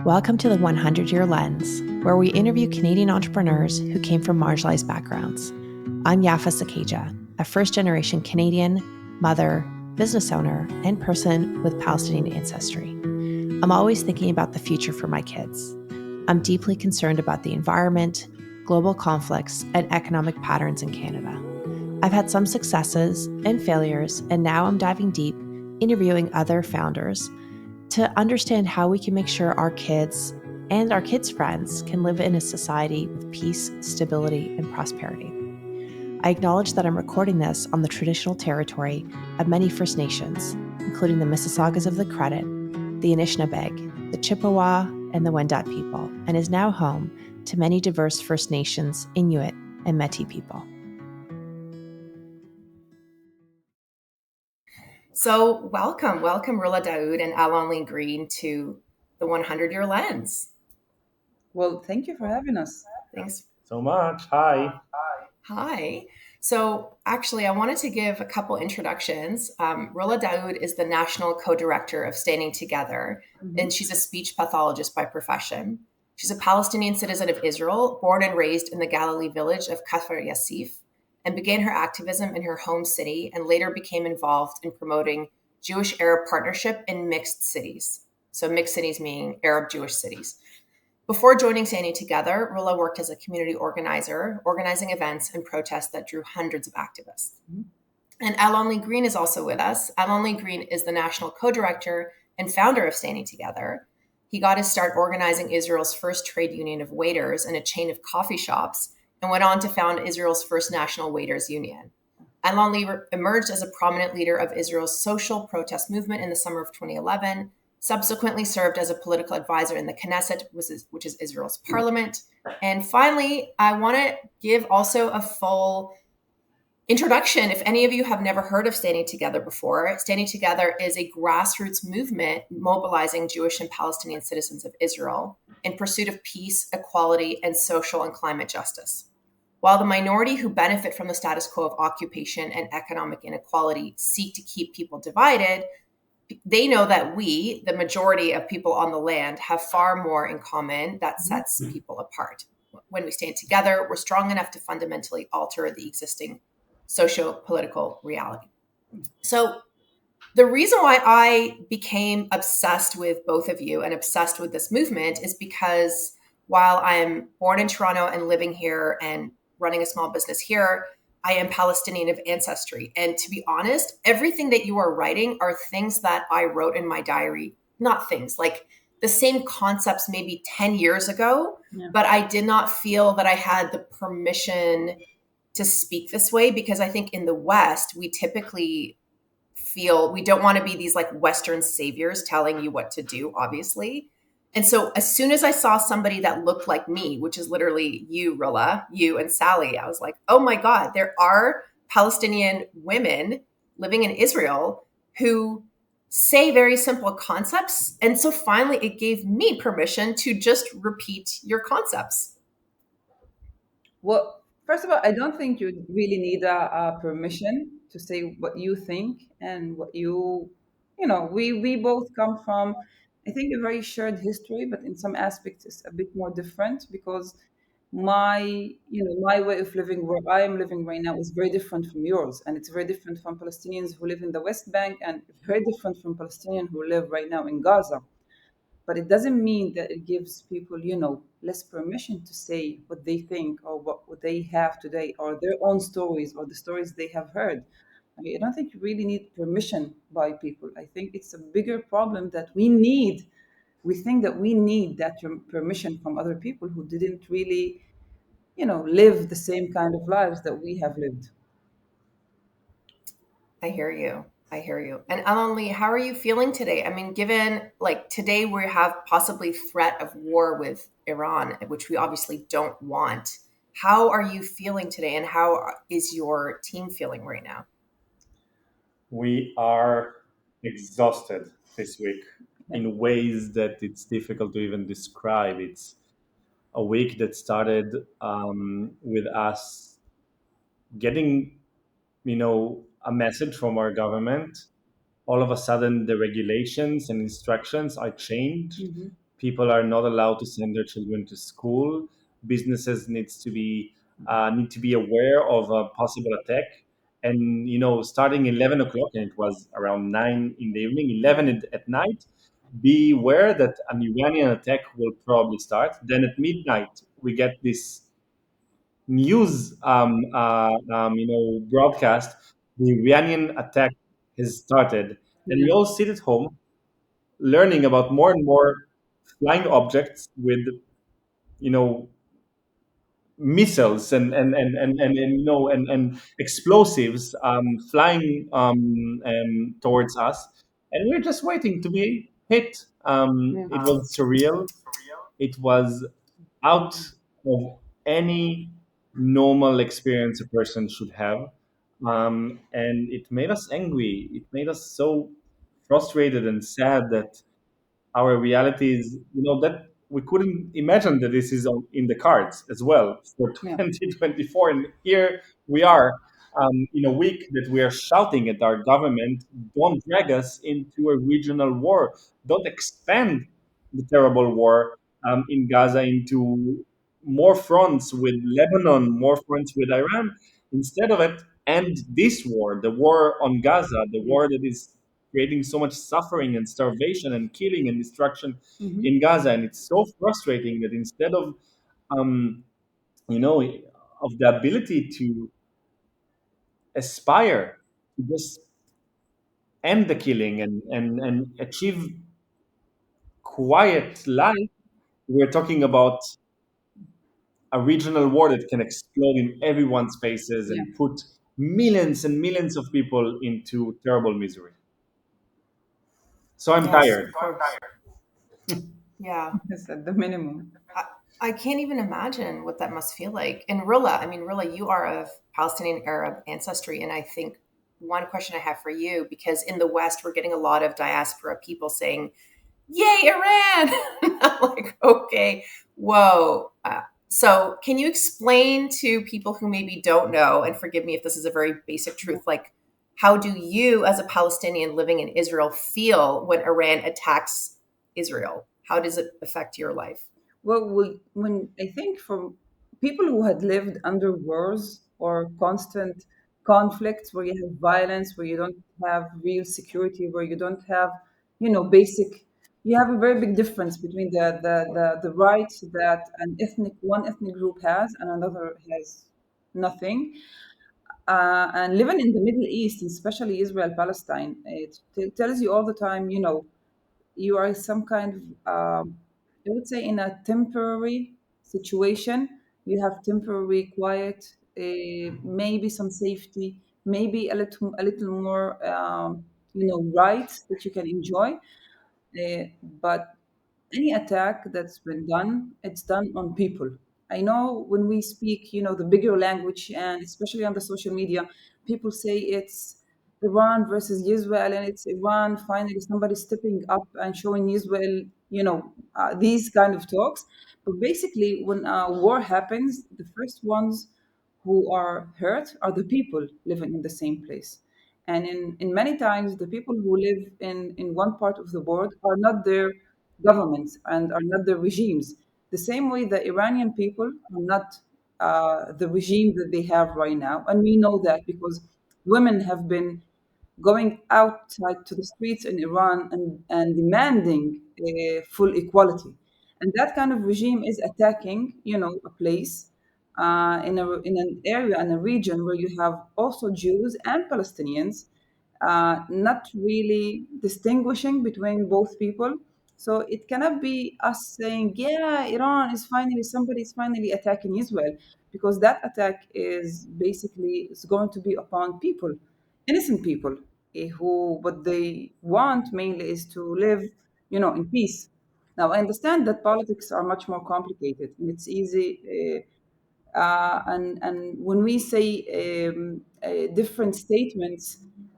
Welcome to the 100-Year Lens, where we interview Canadian entrepreneurs who came from marginalized backgrounds. I'm Yafa Sakeja, a first-generation Canadian, mother, business owner, and person with Palestinian ancestry. I'm always thinking about the future for my kids. I'm deeply concerned about the environment, global conflicts, and economic patterns in Canada. I've had some successes and failures, and now I'm diving deep, interviewing other founders to understand how we can make sure our kids and our kids' friends can live in a society with peace, stability, and prosperity. I acknowledge that I'm recording this on the traditional territory of many First Nations, including the Mississaugas of the Credit, the Anishinaabe, the Chippewa, and the Wendat people, and is now home to many diverse First Nations, Inuit, and Métis people. So welcome Rula Daood and Alon-Lee Green to the 100-Year Lens. Well, thank you for having us. Thanks. So much. Hi. Hi. So actually, I wanted to give a couple introductions. Rula Daood is the national co-director of Standing Together, and she's a speech pathologist by profession. She's a Palestinian citizen of Israel, born and raised in the Galilee village of Kafr Yassif, and began her activism in her home city and later became involved in promoting Jewish-Arab partnership in mixed cities. So mixed cities meaning Arab-Jewish cities. Before joining Standing Together, Rula worked as a community organizer, organizing events and protests that drew hundreds of activists. And Alon-Lee Green is also with us. Alon-Lee Green is the national co-director and founder of Standing Together. He got his start organizing Israel's first trade union of waiters and a chain of coffee shops, and went on to found Israel's first national waiters union. Alon-Lee emerged as a prominent leader of Israel's social protest movement in the summer of 2011, subsequently served as a political advisor in the Knesset, which is Israel's parliament. And finally, I want to give also a full introduction. If any of you have never heard of Standing Together before, Standing Together is a grassroots movement mobilizing Jewish and Palestinian citizens of Israel in pursuit of peace, equality, and social and climate justice. While the minority who benefit from the status quo of occupation and economic inequality seek to keep people divided, they know that we, the majority of people on the land, have far more in common that sets people apart. When we stand together, we're strong enough to fundamentally alter the existing socio-political reality. So the reason why I became obsessed with both of you and obsessed with this movement is because while I'm born in Toronto and living here and running a small business here, I am Palestinian of ancestry. And to be honest, everything that you are writing are things that I wrote in my diary, not things like the same concepts maybe 10 years ago, but I did not feel that I had the permission to speak this way because I think in the West, we typically feel we don't want to be these like Western saviors telling you what to do, obviously. And so as soon as I saw somebody that looked like me, which is literally you, Rilla, you and Sally, I was like, oh my God, there are Palestinian women living in Israel who say very simple concepts. And so finally it gave me permission to just repeat your concepts. Well, first of all, I don't think you really need a permission to say what you think and what we both come from, I think, a very shared history, but in some aspects it's a bit more different because my way of living where I am living right now is very different from yours. And it's very different from Palestinians who live in the West Bank and very different from Palestinians who live right now in Gaza. But it doesn't mean that it gives people, less permission to say what they think or what they have today or their own stories or the stories they have heard. I mean, I don't think you really need permission by people. I think it's a bigger problem that we think that we need that permission from other people who didn't really, live the same kind of lives that we have lived. I hear you. I hear you. And Alon-Lee, how are you feeling today? I mean, given like today we have possibly threat of war with Iran, which we obviously don't want. How are you feeling today and how is your team feeling right now? We are exhausted this week in ways that it's difficult to even describe. It's a week that started with us getting, a message from our government. All of a sudden, the regulations and instructions are changed. People are not allowed to send their children to school. Businesses need to be aware of a possible attack. And starting 11 o'clock, and it was around 9 in the evening, 11 at night. Be aware that an Iranian attack will probably start. Then at midnight, we get this news broadcast. The Iranian attack has started, and we Yeah. all sit at home learning about more and more flying objects with you know missiles and explosives flying towards us, and we're just waiting to be hit. Yeah. It was surreal. It was out of any normal experience a person should have. And it made us angry. It made us so frustrated and sad that our reality is, that we couldn't imagine that this is in the cards as well for Yeah. 2024. And here we are, in a week that we are shouting at our government, don't drag us into a regional war, don't expand the terrible war in Gaza into more fronts with Lebanon, more fronts with Iran. Instead of it, end this war, the war on Gaza, the war that is creating so much suffering and starvation and killing and destruction Hmm. in Gaza. And it's so frustrating that instead of, um, you know, of the ability to aspire to just end the killing and achieve quiet life, we're talking about a regional war that can explode in everyone's faces Yeah. and put millions and millions of people into terrible misery. So I'm Yes, of tired. course. Yeah. It's at the minimum. I, I can't even imagine what that must feel like. And Rilla, I mean, Rilla, you are of Palestinian Arab ancestry. And I think one question I have for you, because in the West, we're getting a lot of diaspora people saying, Yay, Iran! I'm like, okay, whoa. So, can you explain to people who maybe don't know, and forgive me if this is a very basic truth, like, how do you, as a Palestinian living in Israel, feel when Iran attacks Israel? How does it affect your life? Well, when I think for people who had lived under wars or constant conflicts where you have violence, where you don't have real security, where you don't have, basic, you have a very big difference between the rights that one ethnic group has and another has nothing. And living in the Middle East, especially Israel, Palestine, it tells you all the time, you are some kind of I would say in a temporary situation. You have temporary quiet, maybe some safety, maybe a little more rights that you can enjoy, but any attack that's been done, it's done on people. I know when we speak, the bigger language, and especially on the social media, people say it's Iran versus Israel, and it's Iran finally somebody stepping up and showing Israel, these kind of talks. But basically, when a war happens, the first ones who are hurt are the people living in the same place. And in many times, the people who live in one part of the world are not their governments and are not the regimes. The same way the Iranian people are not the regime that they have right now. And we know that because women have been going outside to the streets in Iran and demanding full equality. And that kind of regime is attacking, a place in an area and a region where you have also Jews and Palestinians, not really distinguishing between both people. So it cannot be us saying, yeah, Iran is finally, somebody is finally attacking Israel, because that attack is going to be upon people, innocent people, who what they want mainly is to live, in peace. Now I understand that politics are much more complicated, and it's easy. And when we say different statements,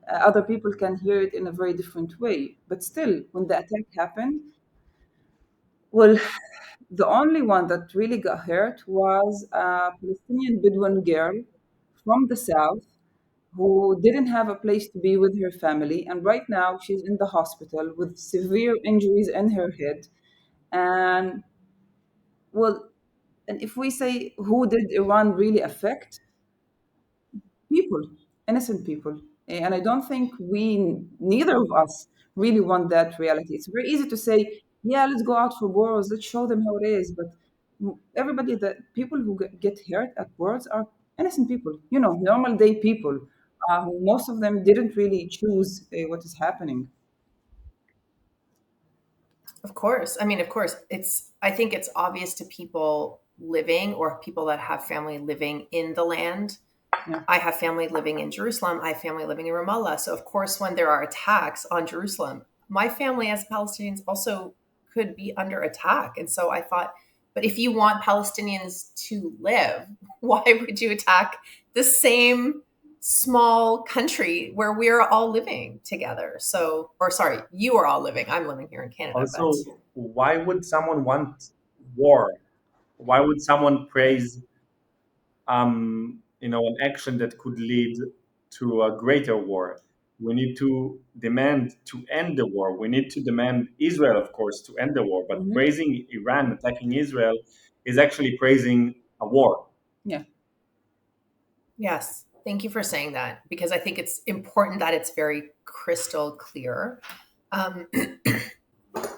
other people can hear it in a very different way. But still, when the attack happened, well, the only one that really got hurt was a Palestinian Bedouin girl from the south who didn't have a place to be with her family. And right now, she's in the hospital with severe injuries in her head. And well, and if we say who did Iran really affect, people, innocent people. And I don't think neither of us really want that reality. It's very easy to say, yeah, let's go out for wars, let's show them how it is. But everybody, the people who get hurt at wars are innocent people, normal day people. Most of them didn't really choose what is happening. Of course. I mean, of course, I think it's obvious to people living or people that have family living in the land. Yeah. I have family living in Jerusalem. I have family living in Ramallah. So, of course, when there are attacks on Jerusalem, my family as Palestinians also could be under attack. And so I thought, but if you want Palestinians to live, why would you attack the same small country where we're all living together? So, or sorry, you are all living. I'm living here in Canada, but Also, why would someone want war? Why would someone praise an action that could lead to a greater war? We need to demand to end the war. We need to demand Israel, of course, to end the war. But Hmm. praising Iran attacking Israel is actually praising a war. Yeah. yes, thank you for saying that because I think it's important that it's very crystal clear. Um,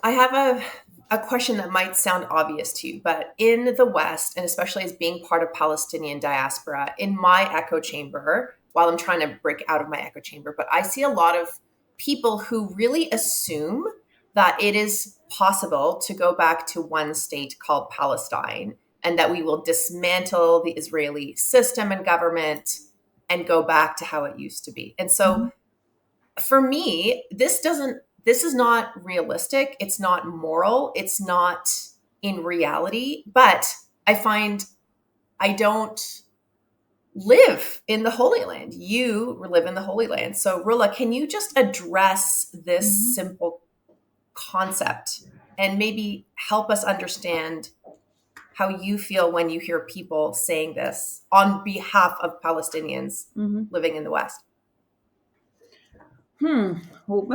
I have a question that might sound obvious to you, but in the West, and especially as being part of Palestinian diaspora, in my echo chamber, while I'm trying to break out of my echo chamber, but I see a lot of people who really assume that it is possible to go back to one state called Palestine and that we will dismantle the Israeli system and government and go back to how it used to be. And so Hmm. for me, this is not realistic. It's not moral. It's not in reality. But I find I don't live in the Holy Land. You live in the Holy Land. So, Rula, can you just address this Hmm. simple concept and maybe help us understand how you feel when you hear people saying this on behalf of Palestinians Hmm. living in the West? Well,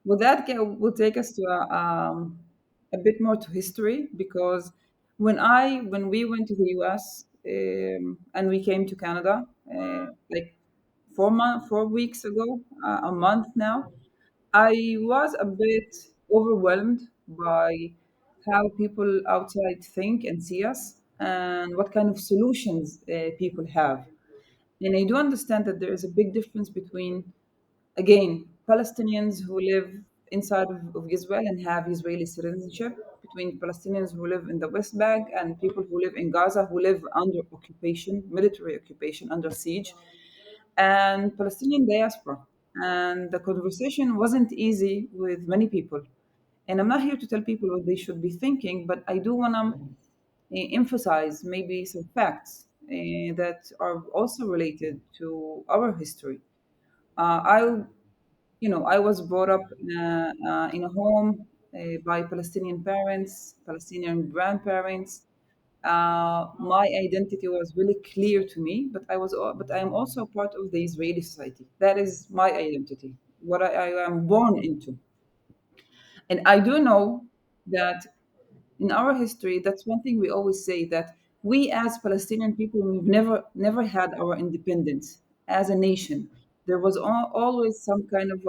well, that will take us to a bit more to history because when we went to the U.S. And we came to Canada, like 4 weeks ago, a month now, I was a bit overwhelmed by how people outside think and see us and what kind of solutions people have. And I do understand that there is a big difference between, again, Palestinians who live inside of Israel and have Israeli citizenship, between Palestinians who live in the West Bank and people who live in Gaza who live under occupation, military occupation, under siege, and Palestinian diaspora. And the conversation wasn't easy with many people. And I'm not here to tell people what they should be thinking, but I do want to emphasize maybe some facts that are also related to our history. I was brought up in a home by Palestinian parents, Palestinian grandparents. My identity was really clear to me, but I am also part of the Israeli society. That is my identity, what I am born into. And I do know that in our history, that's one thing we always say, that we as Palestinian people, we've never had our independence as a nation. There was always some kind of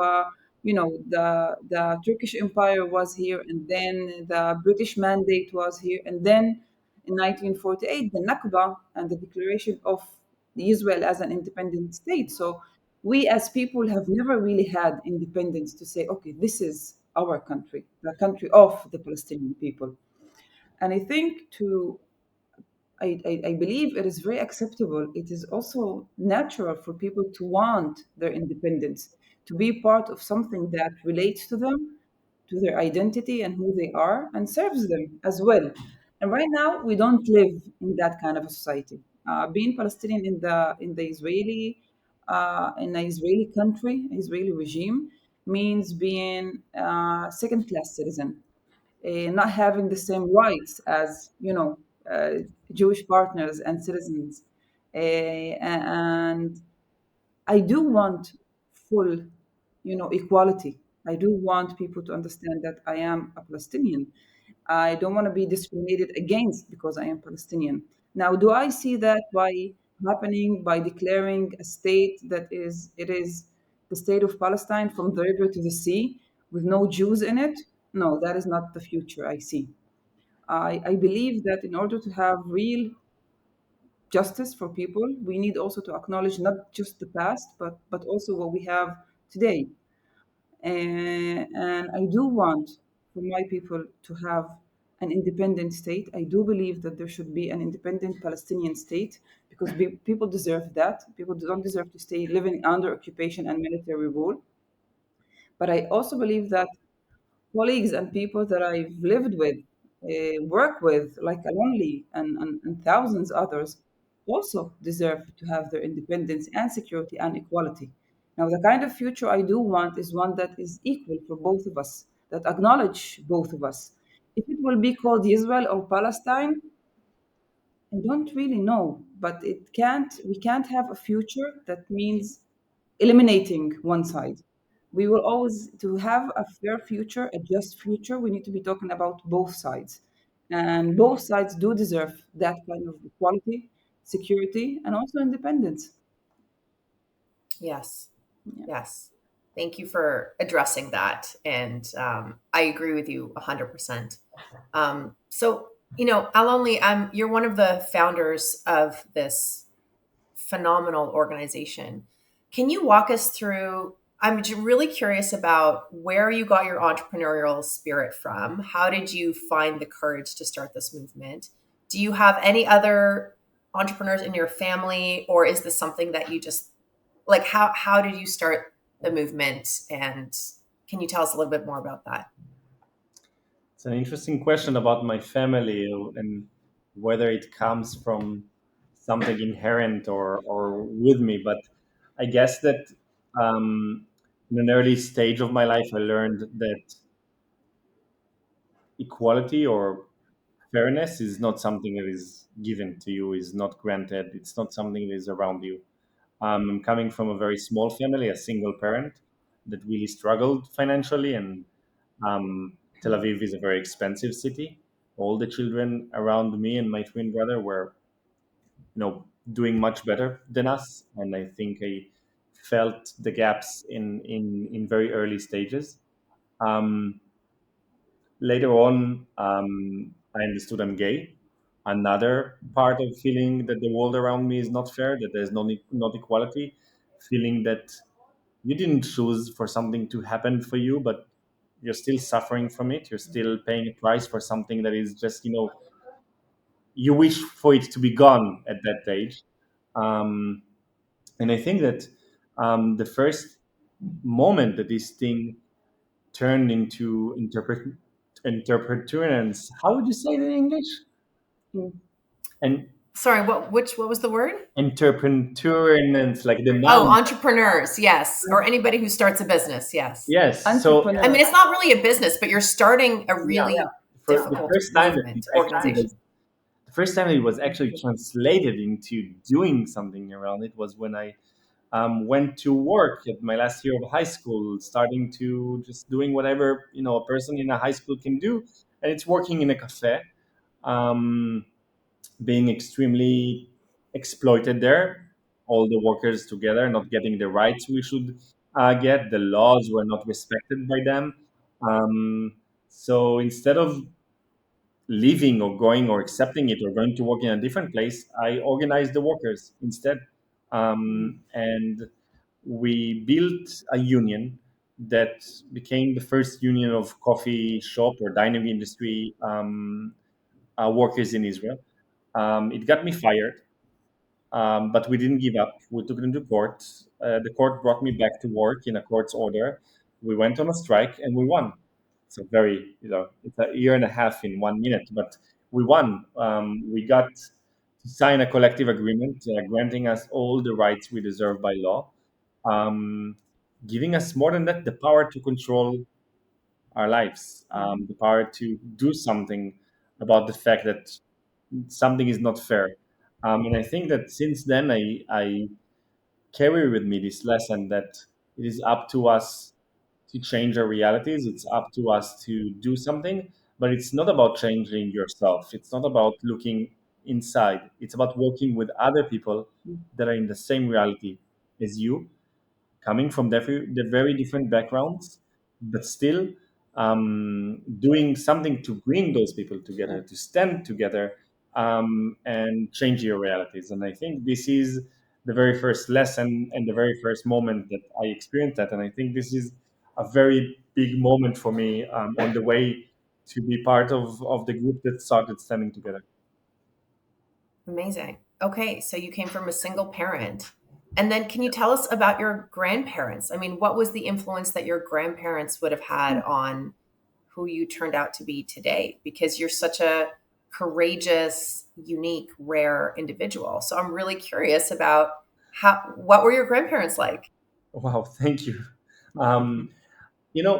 the Turkish Empire was here, and then the British Mandate was here, and then in 1948 the Nakba and the declaration of Israel as an independent state. So we as people have never really had independence to say, okay, this is our country, the country of the Palestinian people. And I think I believe it is very acceptable. It is also natural for people to want their independence, to be part of something that relates to them, to their identity and who they are, and serves them as well. And right now, we don't live in that kind of a society. Being Palestinian in the Israeli country, Israeli regime, means being a second-class citizen, not having the same rights as Jewish partners and citizens. And I do want full, equality. I do want people to understand that I am a Palestinian, I don't want to be discriminated against because I am Palestinian. Now, do I see that by happening by declaring a state that is it is the state of Palestine from the river to the sea with no Jews in it? No, that is not the future I see. I believe that in order to have real justice for people, we need also to acknowledge not just the past, but also what we have today. And I do want for my people to have an independent state. I do believe that there should be an independent Palestinian state because people deserve that. People don't deserve to stay living under occupation and military rule. But I also believe that colleagues and people that I've lived with, work with, like Alon-Lee and thousands others, also deserve to have their independence and security and equality. Now, the kind of future I do want is one that is equal for both of us, that acknowledge both of us. If it will be called Israel or Palestine, I don't really know, but we can't have a future that means eliminating one side. We will always, to have a fair future, a just future, we need to be talking about both sides. And both sides do deserve that kind of equality, security, and also independence. Yes. Yeah. Yes. Thank you for addressing that. And I agree with you 100%. So, Alon-Lee, you're one of the founders of this phenomenal organization. Can you walk us through? Really curious about where you got your entrepreneurial spirit from. How did you find the courage to start this movement? Do you have any other entrepreneurs in your family, or is this something that you just like? How did you start the movement? And can you tell us a little bit more about that? It's an interesting question about my family and whether it comes from something inherent or with me. But I guess that in an early stage of my life, I learned that equality or fairness is not something that is given to you, is not granted. It's not something that is around you. I'm coming from a very small family, a single parent that really struggled financially, and Tel Aviv is a very expensive city. All the children around me and my twin brother were, doing much better than us, and I think I felt the gaps in very early stages. Um, Later on, I understood I'm gay. Another part of feeling that the world around me is not fair, that there's not equality, feeling that you didn't choose for something to happen for you, but you're still suffering from it. You're still paying a price for something that is just, you wish for it to be gone at that age. Um, and I think that the first moment that this thing turned into interpreturance, how would you say it in English? Mm. And Sorry, what was the word? interpreturance, like the Oh, noun. entrepreneurs, yes, or anybody who starts a business, yes. Yes. So I Entrepreneur. mean, it's not really a business, but you're starting a yeah, really for the difficult first time that it movement, actually organization. was the first time it was actually translated into doing something around it was when I went to work at my last year of high school, starting to just doing whatever a person in a high school can do, and it's working in a cafe, um, being extremely exploited there. All the workers together not getting the rights we should get. The laws were not respected by them. So instead of leaving or going or accepting it or going to work in a different place, I organized the workers instead. And we built a union that became the first union of coffee shop or dining industry workers in Israel. It got me fired, but we didn't give up. We took them to court. The court brought me back to work in a court's order. We went on a strike and we won. It's a very, it's a year and a half in 1 minute, but we won. We got to sign a collective agreement granting us all the rights we deserve by law, um, giving us more than that the power to control our lives, the power to do something about the fact that something is not fair. And I think that since then, I carry with me this lesson that it is up to us to change our realities. It's up to us to do something, but it's not about changing yourself. It's not about looking inside. It's about working with other people that are in the same reality as you, coming from the very different backgrounds, but still doing something to bring those people Yeah. together, to stand together, and change your realities. And I think this is the very first lesson and the very first moment that I experienced that. And I think this is a very big moment for me on the way to be part of the group that started standing together. Amazing. Okay, so you came from a single parent. And then can you tell us about your grandparents? I mean, what was the influence that your grandparents would have had on who you turned out to be today? Because you're such a courageous, unique, rare individual. So I'm really curious about how what were your grandparents like? Wow, thank you. Um, you know,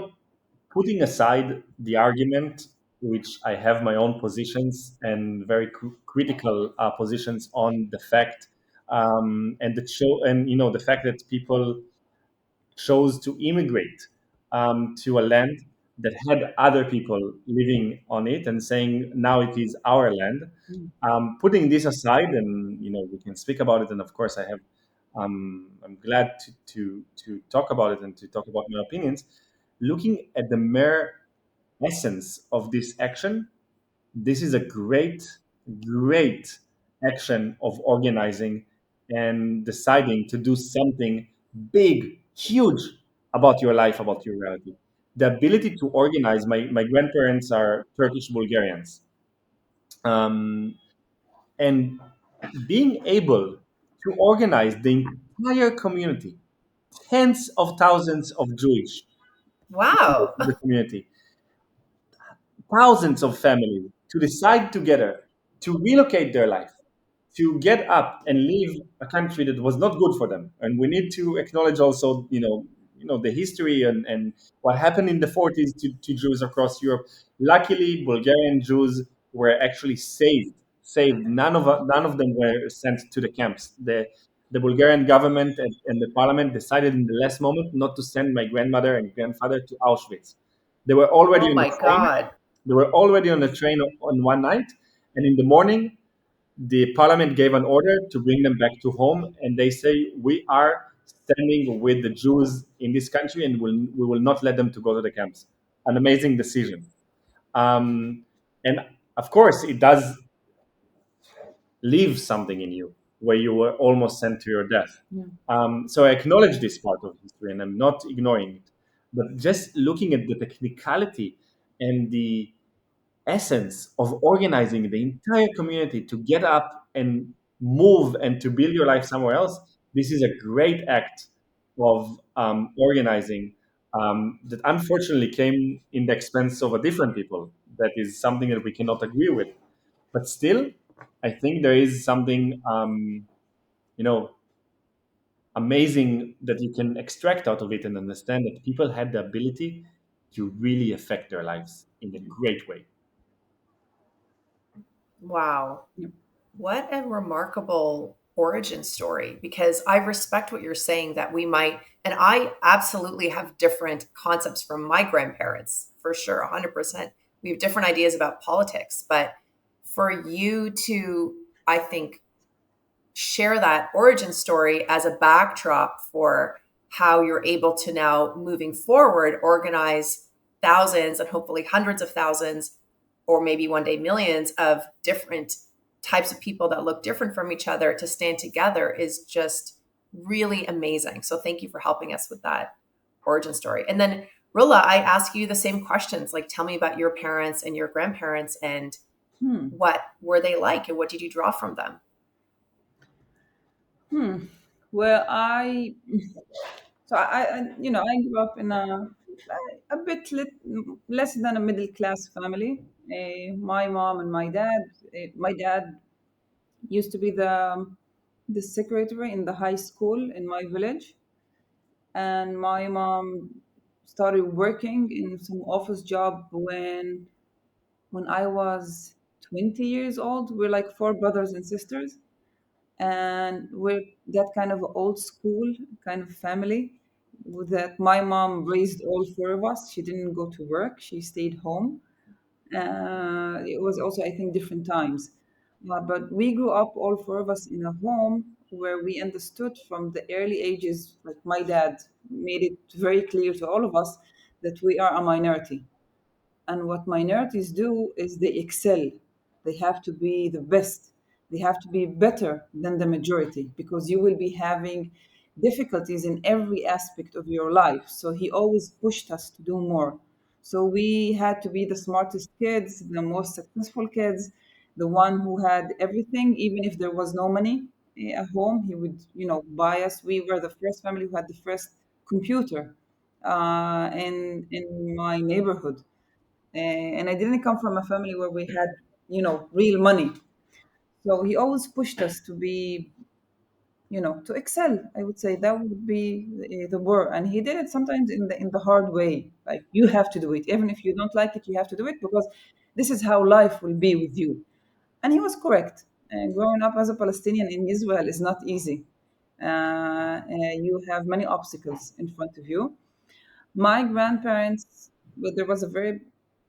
putting aside the argument, which I have my own positions and very critical positions on the fact, and the show, and the fact that people chose to immigrate to a land that had other people living on it and saying now it is our land. Putting this aside, and we can speak about it, and of course I'm glad to talk about it and to talk about my opinions. Looking at the mere essence of this action, this is a great action of organizing and deciding to do something big, huge about your life, about your reality. The ability to organize, my grandparents are Turkish Bulgarians. And being able to organize the entire community, tens of thousands of Jewish people Wow. in the community, thousands of families to decide together to relocate their life, to get up and leave a country that was not good for them. And we need to acknowledge also, the history and what happened in the 40s to Jews across Europe. Luckily, Bulgarian Jews were actually saved. Saved. None of them were sent to the camps. The Bulgarian government and the parliament decided in the last moment not to send my grandmother and grandfather to Auschwitz. They were already Oh on the my train. God. They were already on the train on one night, and in the morning, the parliament gave an order to bring them back to home, and they say we are standing with the Jews in this country, and we will not let them to go to the camps. An amazing decision, and of course, it does leave something in you where you were almost sent to your death. Yeah. So I acknowledge this part of history, and I'm not ignoring it, but just looking at the technicality and the essence of organizing the entire community to get up and move and to build your life somewhere else, this is a great act of organizing that unfortunately came in the expense of a different people. That is something that we cannot agree with. But still, I think there is something, you know, amazing that you can extract out of it and understand that people had the ability to really affect their lives in a great way. Wow. Yeah. What a remarkable origin story, because I respect what you're saying that we might, and I absolutely have different concepts from my grandparents, for sure, 100%. We have different ideas about politics, but for you to, I think, share that origin story as a backdrop for how you're able to now, moving forward, organize thousands and hopefully hundreds of thousands, or maybe one day millions of different types of people that look different from each other to stand together is just really amazing. So thank you for helping us with that origin story. And then Rilla, I ask you the same questions. Like, tell me about your parents and your grandparents and Hmm. what were they like and what did you draw from them? Hmm. Well, I grew up in a bit less than a middle class family. My mom and my dad. My dad used to be the secretary in the high school in my village, and my mom started working in some office job when I was 20 years old. We're like four brothers and sisters, and we're that kind of old school kind of family that my mom raised all four of us. She didn't go to work, she stayed home, It was also, I think, different times. But we grew up, all four of us, in a home where we understood from the early ages, like my dad made it very clear to all of us that we are a minority. And what minorities do is they excel. They have to be the best. They have to be better than the majority because you will be having difficulties in every aspect of your life. So he always pushed us to do more. So we had to be the smartest kids, the most successful kids, the one who had everything, even if there was no money at home. He would, buy us. We were the first family who had the first computer in my neighborhood. And I didn't come from a family where we had, real money. So he always pushed us to be, to excel. I would say that would be the word. And he did it sometimes in the hard way. Like you have to do it, even if you don't like it, you have to do it because this is how life will be with you. And he was correct. And growing up as a Palestinian in Israel is not easy. You have many obstacles in front of you. My grandparents, but there was a very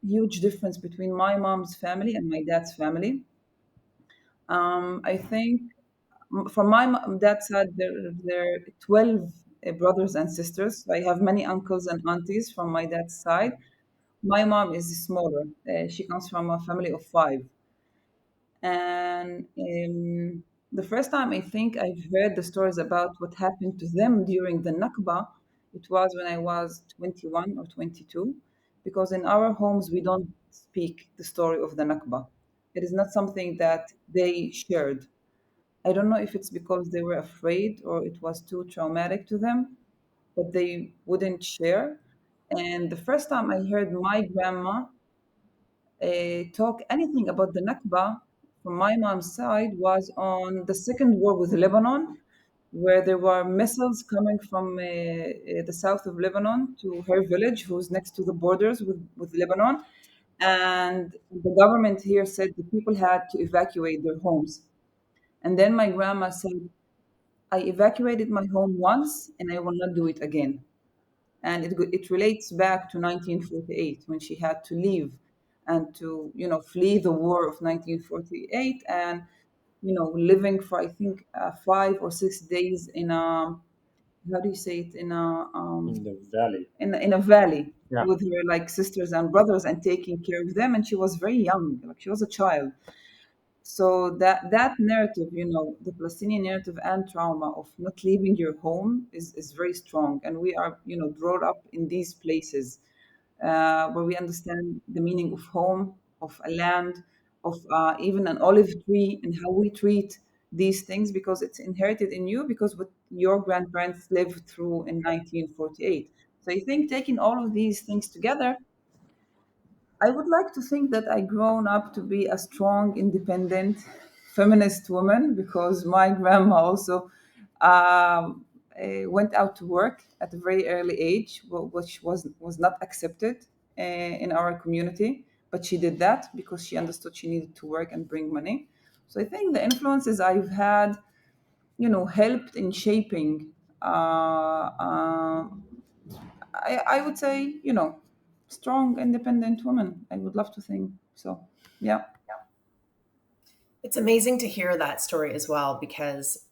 huge difference between my mom's family and my dad's family. I think from my dad's side, there are 12 brothers and sisters. So I have many uncles and aunties from my dad's side. My mom is smaller. She comes from a family of five. And the first time I think I've heard the stories about what happened to them during the Nakba, it was when I was 21 or 22, because in our homes we don't speak the story of the Nakba. It is not something that they shared. I don't know if it's because they were afraid or it was too traumatic to them, but they wouldn't share. And the first time I heard my grandma talk anything about the Nakba from my mom's side was on the second war with Lebanon, where there were missiles coming from the south of Lebanon to her village, who's next to the borders with Lebanon. And the government here said the people had to evacuate their homes. And then my grandma said, I evacuated my home once and I will not do it again. And it relates back to 1948 when she had to leave and to flee the war of 1948 and living for I think 5 or 6 days in a, how do you say it, in a in the valley. in a valley Yeah. with her like sisters and brothers and taking care of them, and she was very young, like she was a child. So that narrative, the Palestinian narrative and trauma of not leaving your home is very strong, and we are brought up in these places where we understand the meaning of home, of a land, of even an olive tree, and how we treat these things because it's inherited in you because what your grandparents lived through in 1948. So I think taking all of these things together, I would like to think that I grown up to be a strong, independent, feminist woman because my grandma also went out to work at a very early age, which was not accepted in our community. But she did that because she understood she needed to work and bring money. So I think the influences I've had, helped in shaping I would say, strong, independent woman. I would love to think so. Yeah. It's amazing to hear that story as well because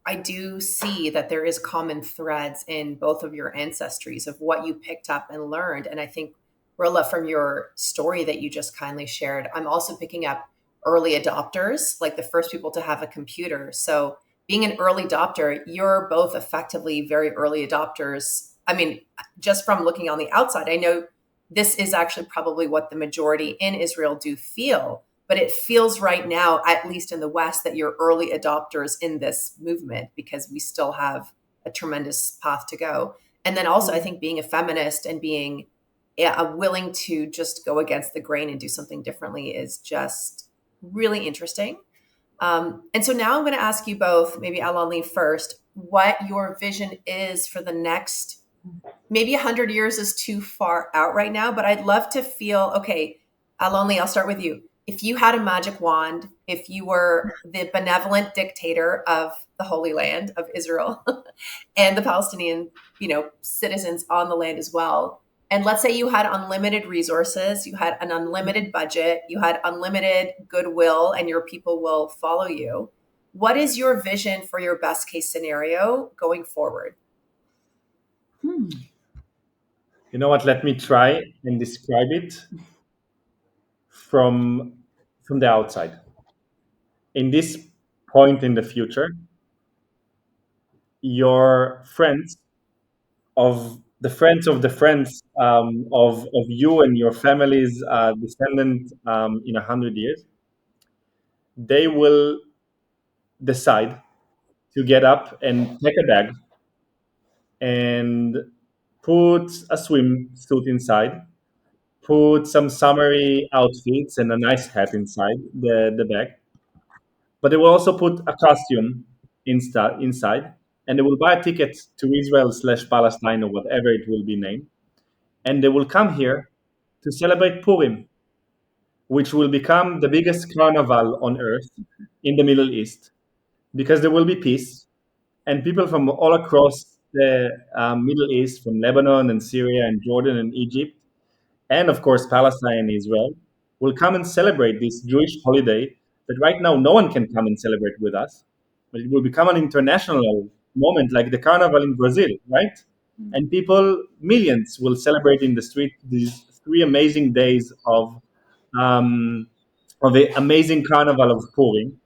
I do see that there is common threads in both of your ancestries of what you picked up and learned. And I think, Rilla, from your story that you just kindly shared, I'm also picking up early adopters, like the first people to have a computer. So being an early adopter, you're both effectively very early adopters. I mean, just from looking on the outside, I know this is actually probably what the majority in Israel do feel, but it feels right now, at least in the West, that you're early adopters in this movement because we still have a tremendous path to go. And then also, I think being a feminist and being willing to just go against the grain and do something differently is just really interesting. And so now I'm going to ask you both, maybe Alon-Lee first, what your vision is for the next, maybe 100 years is too far out right now, but I'd love to feel, okay, Alon-Lee, I'll start with you. If you had a magic wand, if you were the benevolent dictator of the Holy Land of Israel and the Palestinian, citizens on the land as well, And let's say you had unlimited resources, you had an unlimited budget, you had unlimited goodwill, and your people will follow you. What is your vision for your best case scenario going forward? Hmm. You know what? Let me try and describe it from the outside. In this point in the future, your friends of the friends of you and your family's descendant in 100 years, they will decide to get up and pack a bag and put a swimsuit inside, put some summery outfits and a nice hat inside the bag, but they will also put a costume inside, and they will buy a ticket to Israel slash Palestine or whatever it will be named, and they will come here to celebrate Purim, which will become the biggest carnival on earth in the Middle East, because there will be peace, and people from all across the Middle East, from Lebanon and Syria and Jordan and Egypt, and of course Palestine and Israel, will come and celebrate this Jewish holiday that right now no one can come and celebrate with us, but it will become an international moment like the Carnival in Brazil, right? And people, millions, will celebrate in the street these 3 amazing days um, of the amazing Carnival of Purim.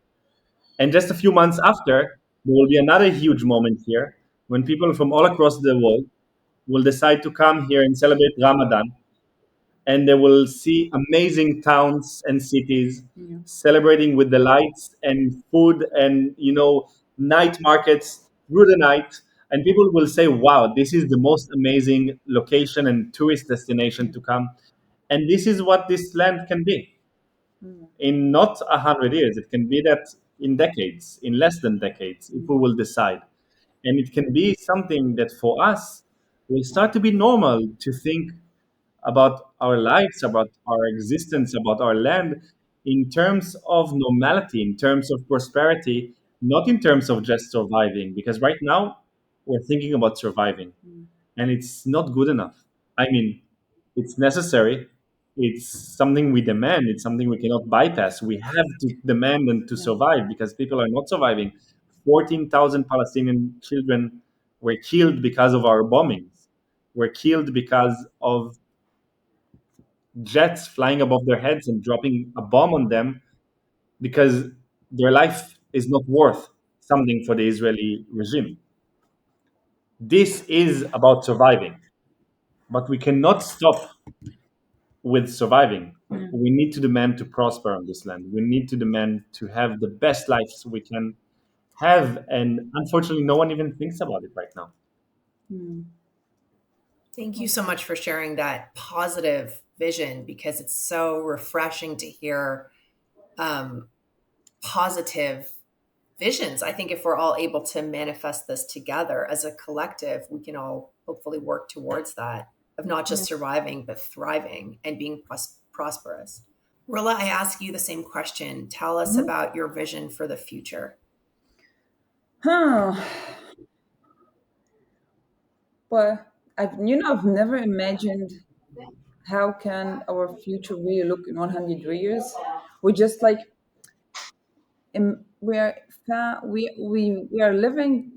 And just a few months after, there will be another huge moment here when people from all across the world will decide to come here and celebrate Ramadan, and they will see amazing towns and cities Yeah. celebrating with the lights and food and night markets through the night, and people will say, wow, this is the most amazing location and tourist destination Yeah. to come. And this is what this land can be Mm. in not 100 years. It can be that in decades, in less than decades, if we will decide. And it can be something that for us will start to be normal to think about our lives, about our existence, about our land in terms of normality, in terms of prosperity, not in terms of just surviving. Because right now we're thinking about surviving, Mm. and it's not good enough. I mean, it's necessary. It's something we demand. It's something we cannot bypass. We have to demand and to Yeah. survive because people are not surviving. 14,000 Palestinian children were killed because of our bombings, were killed because of jets flying above their heads and dropping a bomb on them because their life is not worth something for the Israeli regime. This is about surviving, but we cannot stop with surviving. Yeah. We need to demand to prosper on this land. We need to demand to have the best lives we can have. And unfortunately, no one even thinks about it right now. Mm. Thank you so much for sharing that positive vision because it's so refreshing to hear um, positive visions. I think if we're all able to manifest this together as a collective, we can all hopefully work towards that of not just Yeah. surviving, but thriving and being prosperous. Rilla, I ask you the same question. Tell us Mhm. about your vision for the future. Huh. Well, I've never imagined how can our future really look in 100 years. We just like we are living,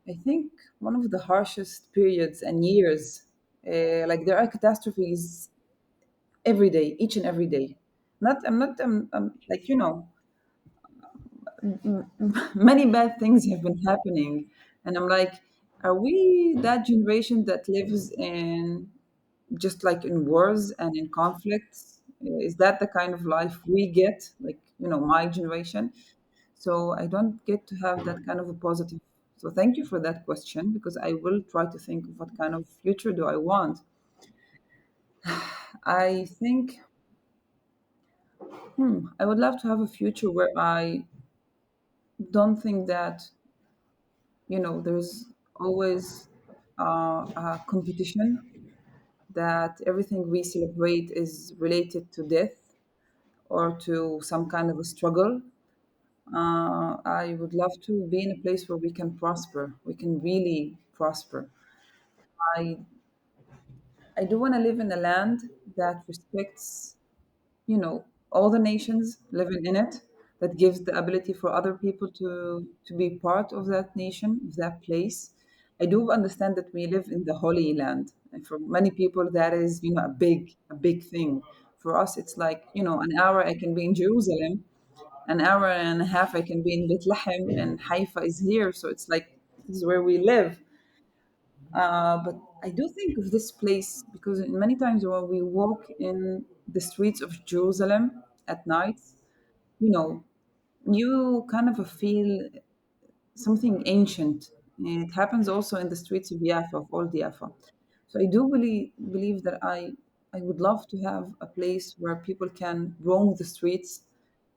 I think one of the harshest periods and years. Like there are catastrophes every day, each and every day. Not, I'm like many bad things have been happening, and I'm like, are we that generation that lives in just like in wars and in conflicts? Is that the kind of life we get? Like, my generation. So I don't get to have that kind of a positive. So thank you for that question because I will try to think of what kind of future do I want. I think, I would love to have a future where I don't think that, there's always a competition, that everything we celebrate is related to death or to some kind of a struggle. I would love to be in a place where we can prosper. We can really prosper. I I do want to live in a land that respects, you know, all the nations living in it, that gives the ability for other people to be part of that nation, of that place. I do understand that we live in the Holy Land, and for many people that is, a big thing. For us, it's like, an hour I can be in Jerusalem, an hour and a half I can be in Bethlehem, and Haifa is here, so it's like this is where we live. But I do think of this place because many times when we walk in the streets of Jerusalem at night, you know, you kind of feel something ancient. It happens also in the streets of Jaffa, of old Jaffa. So I do believe that I would love to have a place where people can roam the streets,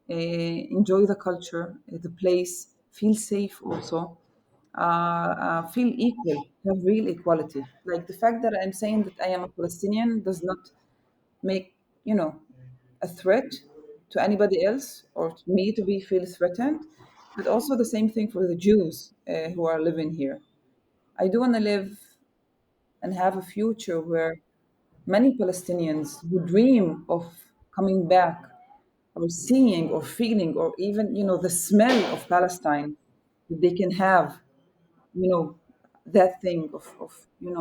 enjoy the culture, the place, feel safe also, feel equal, have real equality. Like the fact that I'm saying that I am a Palestinian does not make, you know, a threat to anybody else or to me to be feel threatened. But also the same thing for the Jews who are living here. I do want to live and have a future where many Palestinians who dream of coming back or seeing or feeling or even, the smell of Palestine, that they can have, you know, that thing of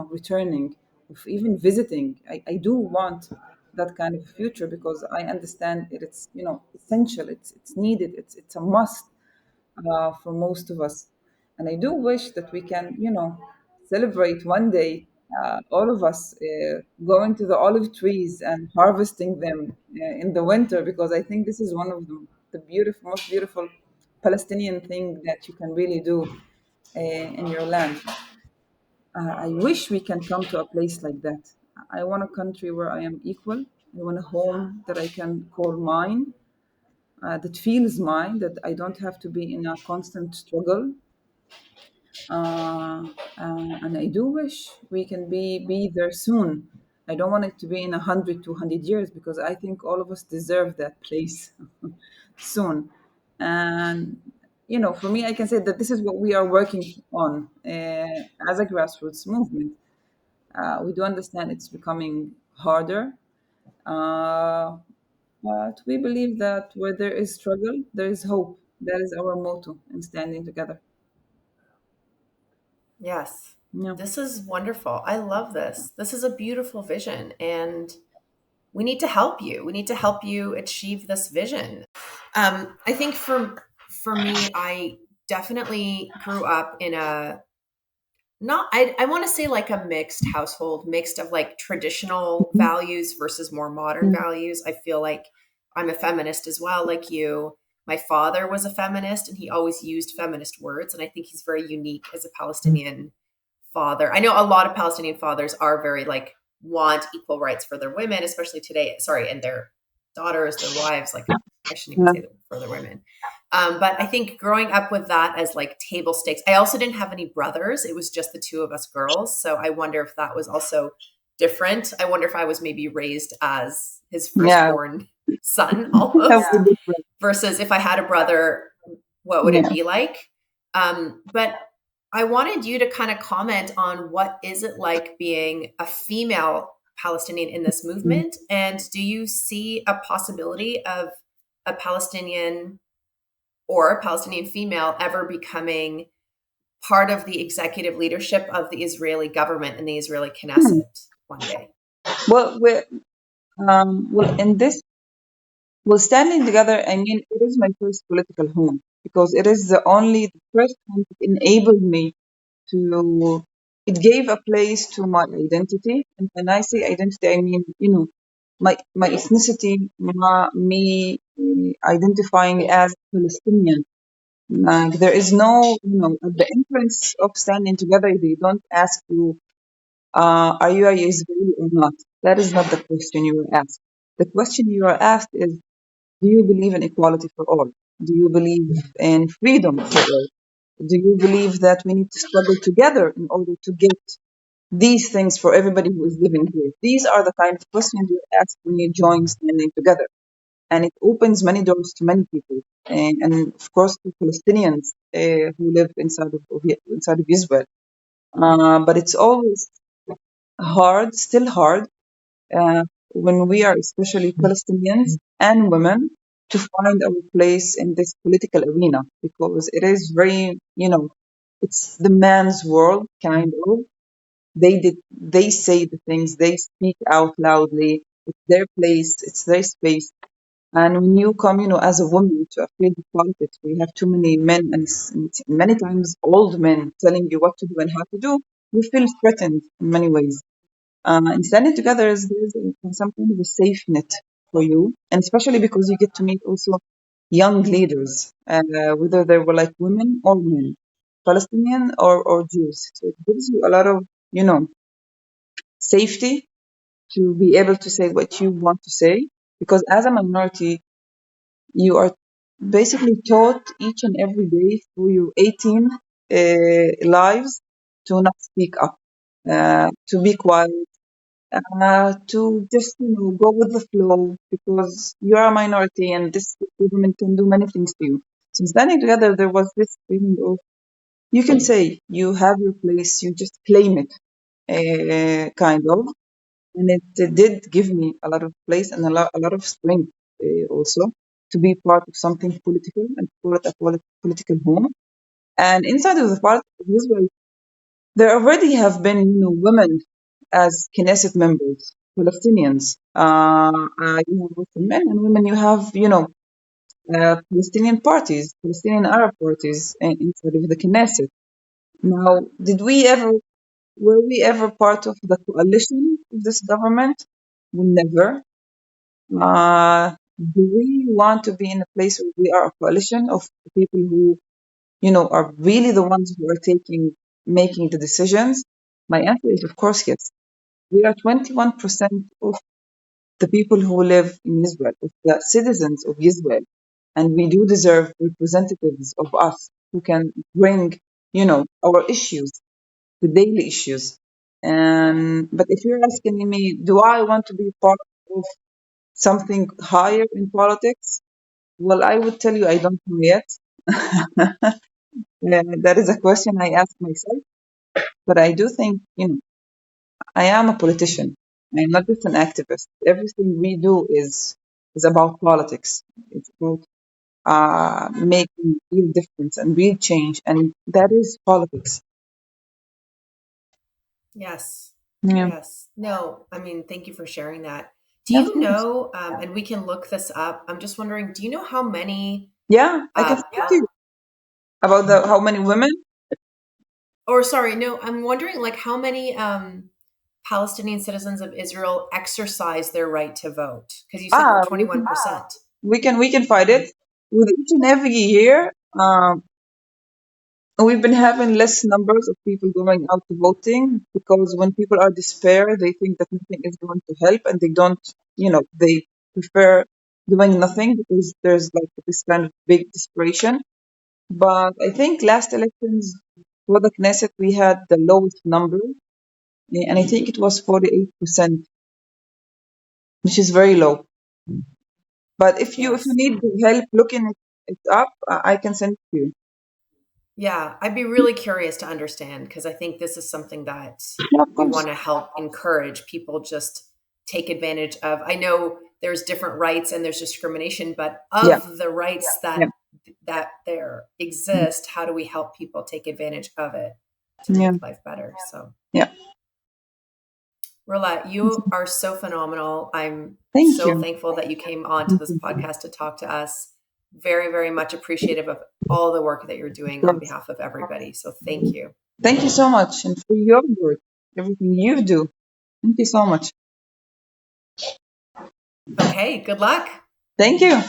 returning, of even visiting. I do want that kind of future because I understand it's, essential, it's needed, it's a must for most of us. And I do wish that we can, celebrate one day, all of us going to the olive trees and harvesting them in the winter, because I think this is one of the beautiful, most beautiful Palestinian thing that you can really do in your land. I wish we can come to a place like that. I want a country where I am equal. I want a home that I can call mine, that feels mine, that I don't have to be in a constant struggle. And I do wish we can be there soon. I don't want it to be in 100, 200 years because I think all of us deserve that place soon. And for me, I can say that this is what we are working on as a grassroots movement. We do understand it's becoming harder, uh, but we believe that where there is struggle, there is hope. That is our motto in standing together. Yes. Yeah. This is wonderful. I love this. This is a beautiful vision, and we need to help you. We need to help you achieve this vision. I think for me, I definitely grew up in a not I want to say like a mixed household, mixed of like traditional values versus more modern values. I feel like I'm a feminist as well, like you. My father was a feminist and he always used feminist words, and I think he's very unique as a Palestinian father. I know a lot of Palestinian fathers are very like want equal rights for their women, especially today. Sorry, and their daughters, their wives. Like I shouldn't even Yeah. say that for their women. But I think growing up with that as like table stakes. I also didn't have any brothers. It was just the two of us girls. So I wonder if that was also different. I wonder if I was maybe raised as his Yeah. firstborn son That almost, would be different. versus if I had a brother, what would it Yeah. be like? But I wanted you to kind of comment on what is it like being a female Palestinian in this movement, and do you see a possibility of a Palestinian or a Palestinian female ever becoming part of the executive leadership of the Israeli government and the Israeli Hmm. Knesset one day? Well, in this, well, standing together, I mean, it is my first political home because it is the first home that enabled me to, it gave a place to my identity. And when I say identity, I mean, my ethnicity, me identifying as Palestinian. Like, there is no, at the entrance of standing together, they don't ask you, are you a Israeli or not? That is not the question you were asked. The question you are asked is, do you believe in equality for all? Do you believe in freedom for all? Do you believe that we need to struggle together in order to get these things for everybody who is living here? These are the kind of questions you ask when you join standing together. And it opens many doors to many people. And of course, to Palestinians who live inside of Israel. But it's always hard, still hard, when we are especially Palestinians and women to find our place in this political arena because it is very, it's the man's world, kind of. They say the things, they speak out loudly. It's their place, it's their space. And when you come, as a woman to a field of politics, we have too many men and many times old men telling you what to do and how to do, you feel threatened in many ways. And standing together is there's some kind of a safe net for you, and especially because you get to meet also young leaders, whether they were like women or men, Palestinian or Jews. So it gives you a lot of, you know, safety to be able to say what you want to say. Because as a minority, you are basically taught each and every day through your 18 lives to not speak up, to be quiet, to just go with the flow because you are a minority and this government can do many things to you. So standing together, there was this feeling of you can say you have your place, you just claim it, kind of, and it did give me a lot of place and a lot of strength also to be part of something political and call it a political home. And inside of the part of Israel, there already have been, women as Knesset members, Palestinians. You have both men and women. You have, Palestinian parties, Palestinian Arab parties inside of the Knesset. Now, were we ever part of the coalition of this government? We never. Do we want to be in a place where we are a coalition of people who, are really the ones who are making the decisions? My answer is, of course, yes. We are 21% of the people who live in Israel, of the citizens of Israel, and we do deserve representatives of us who can bring, our issues, the daily issues. And but if you're asking me, do I want to be part of something higher in politics? Well, I would tell you I don't know yet. That is a question I ask myself, but I do think, I am a politician. I am not just an activist. Everything we do is about politics. It's about making real difference and real change, and that is politics. Yes. Yeah, Yes. No, I mean, thank you for sharing that. Do yeah, of you course. know, and we can look this up, I'm just wondering, do you know how many, Yeah, I can speak to you about how many women. or sorry, no, I'm wondering like how many Palestinian citizens of Israel exercise their right to vote? Because you said Ah, 21%. we can fight it with each and every year. We've been having less numbers of people going out to voting because when people are despair, they think that nothing is going to help and they don't, they prefer doing nothing because there's like this kind of big desperation. But I think last elections for the Knesset, we had the lowest number, and I think it was 48%, which is very low. But if you Yes. need help looking it up, I can send it to you. Yeah, I'd be really curious to understand because I think this is something that Yeah, of we course. want to help encourage people just take advantage of. I know there's different rights and there's discrimination, but Yeah, of the rights yeah, that there exist, how do we help people take advantage of it to yeah, make life better? So, yeah. Rula, you are so phenomenal. I'm Thank so you. thankful that you came on to Thank this you. podcast to talk to us. Very, very much appreciative of all the work that you're Of doing on course. behalf of everybody. So, thank you. Thank you so much, and for your work, everything you do. Thank you so much. Okay, good luck. Thank you.